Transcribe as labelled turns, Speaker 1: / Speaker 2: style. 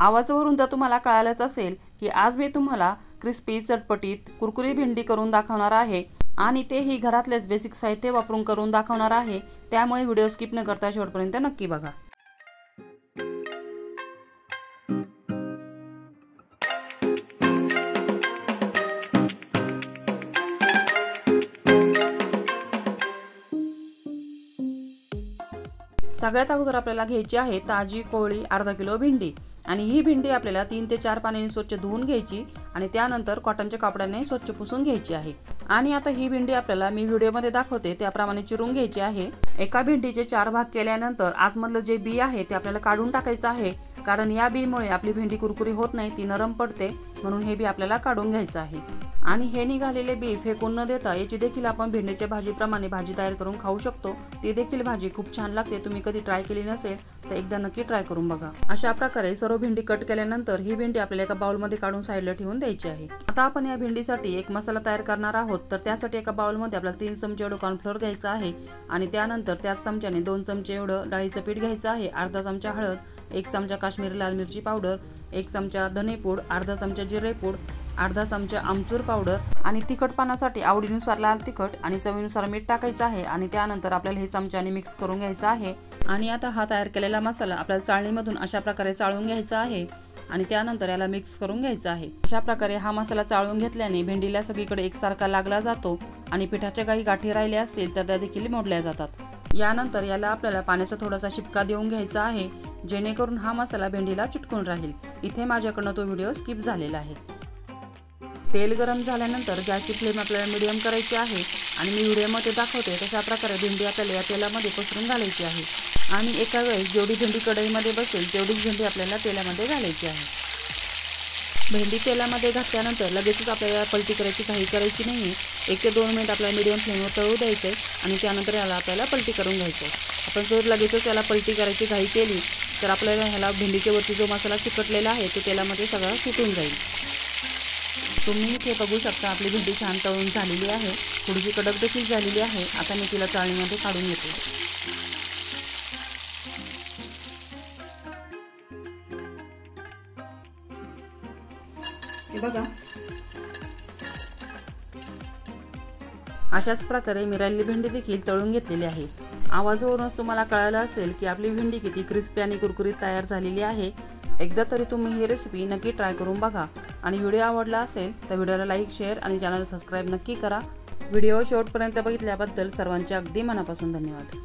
Speaker 1: आवाजावरून जर तुम्हाला कळालंच असेल की आज मी तुम्हाला क्रिस्पी चटपटीत कुरकुरी भेंडी करून दाखवणार आहे आणि तेही घरातलेच बेसिक साहित्य वापरून करून दाखवणार आहे। त्यामुळे व्हिडिओ स्किप न करता शेवटपर्यंत नक्की बघा। सगळ्यात अगोदर आपल्याला घ्यायची आहे ताजी कोवळी अर्धा किलो भेंडी आणि ही भेंडी आपल्याला 3 ते 4 पाण्याने स्वच्छ धुवून घ्यायची आणि त्यानंतर कॉटनच्या कापडाने स्वच्छ पुसून घ्यायची आहे। आणि आता ही भेंडी आपल्याला मी व्हिडिओमध्ये दाखवते त्याप्रमाणे चिरून घ्यायची आहे। एका भेंडीचे 4 भाग केल्यानंतर आतमधलं जे बी आहे ते आपल्याला काढून टाकायचं आहे, कारण या बीमुळे आपली भेंडी कुरकुरी होत नाही, ती नरम पडते, म्हणून हे बी आपल्याला काढून घ्यायचं आहे। आणि हे निघालेले बी फेकून न देता याची देखील आपण भेंडीच्या भाजीप्रमाणे भाजी तयार करून खाऊ शकतो। ती देखील भाजी खूप छान लागते। तुम्ही कधी ट्राय केली नसेल तर एकदा नक्की ट्राय करून बघा। अशा प्रकारे सर्व भेंडी कट केल्यानंतर ही भेंडी आपल्याला एका बाउलमध्ये काढून साईडला ठेवून द्यायची आहे। आता आपण या भेंडीसाठी एक मसाला तयार करणार आहोत, तर त्यासाठी एका बाउलमध्ये आपल्याला 3 चमचे एवढं कॉर्नफ्लोअर घ्यायचं आहे आणि त्यानंतर त्याच चमच्याने 2 चमचे एवढं डाळीचं पीठ घ्यायचं आहे, अर्धा चमचा हळद, 1 चमचा काश्मीरी लाल मिरची पावडर, 1 चमचा धनेपूड, अर्धा चमचा जिरेपूड, अर्धा चमचा आमचूर पावडर आणि तिखटपणासाठी आवडीनुसार लाल तिखट आणि चवीनुसार मीठ टाकायचं आहे आणि त्यानंतर आपल्याला हे चमच्याने मिक्स करून घ्यायचं आहे। आणि आता हा तयार केलेला मसाला आपल्याला चाळणीमधून अशा प्रकारे चाळून घ्यायचा आहे आणि त्यानंतर याला मिक्स करून घ्यायचा आहे। अशा प्रकारे हा मसाला चाळून घेतल्याने भेंडीला सगळीकडे एकसारखा लागला जातो आणि पिठाच्या काही गाठी राहिल्या असतील तर त्या देखील मोडल्या जातात। यानंतर याला आपल्याला पाण्याचा थोडासा शिपका देऊन घ्यायचा आहे, जेणेकरून हा मसाला भेंडीला चिटकून राहील। इथे माझ्याकडनं तो व्हिडिओ स्किप झालेला आहे। तेल गरम झाल्यानंतर गॅसची फ्लेम आपल्याला मीडियम करायची आहे आणि मी व्हिडिओमध्ये दाखवते तशा प्रकारे भेंडी आपल्याला या तेलामध्ये पसरून घालायची आहे आणि एका वेळेस जेवढी भेंडी कढईमध्ये बसेल तेवढीच भेंडी आपल्याला तेलामध्ये घालायची आहे। भेंडी तेलामध्ये घातल्यानंतर लगेचच आपल्याला पलटी करायची घाई करायची नाही। 1 ते 2 मिनिट आपल्याला मीडियम फ्लेमवर तळू द्यायचं आहे आणि त्यानंतर याला आपल्याला पलटी करून घ्यायचं आहे। आपण जर लगेचच याला पलटी करायची घाई केली तर आपल्याला ह्याला भेंडीच्या वरती जो मसाला चिकटलेला आहे तो तेलामध्ये सगळा सुटून जाईल। तुम्ही इथे बघू शकता आपली भेंडी छान तळून झालेली आहे, थोडीशी कडक देखील झालेली आहे। आता मी तिला चाळणीमध्ये काढून घेते। हे बघा, अशाच प्रकारे मी राहिलेली भेंडी देखील तळून घेतलेली आहे। आवाजावरूनच तुम्हाला कळालं असेल की आपली भेंडी किती क्रिस्पी आणि कुरकुरीत तयार झालेली आहे। एकदा तरी तुम्ही ही रेसिपी नक्की ट्राय करून बघा आणि व्हिडिओ आवडला असेल तर व्हिडिओला लाईक, शेअर आणि चॅनलला सबस्क्राईब नक्की करा। व्हिडिओ शेवटपर्यंत बघितल्याबद्दल सर्वांचे अगदी मनापासून धन्यवाद।